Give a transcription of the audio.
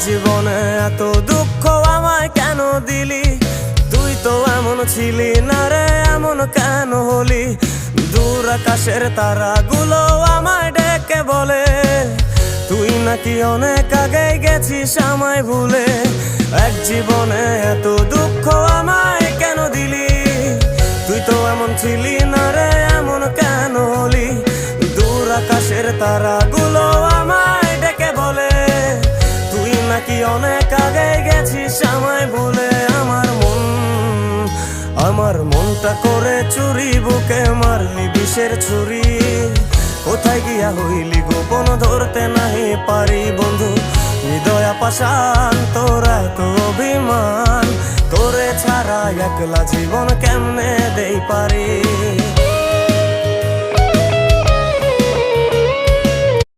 জীবনে এত দুঃখ আমায় কেন দিলি? তুই তো এমন ছিলি না রে, এমন কেন হলি? দূর আকাশের তারাগুলো আমায় ডেকে বলে তুই নাকি অনেক আগে গেছিস আমায় ভুলে। এক জীবনে এত দুঃখ আমায় কেন দিলি? তুই তো এমন ছিলি না রে, এমন কেন হলি? দূর আকাশের তারাগুলো আমায় ডেকে বলে তুই নাকি অনেক আগে গেছিস আমায় ভুলে। আমার মনটা করে চুরি, বুকে মারলি বিষের ছুরি। কোথায় গিয়া হইলি গোপন ধরতে নাহি পারি বন্ধু। হৃদয় পাষাণ তোর এত অভিমান, তোরে ছাড়া একলা জীবন কেমনে দেই পারি?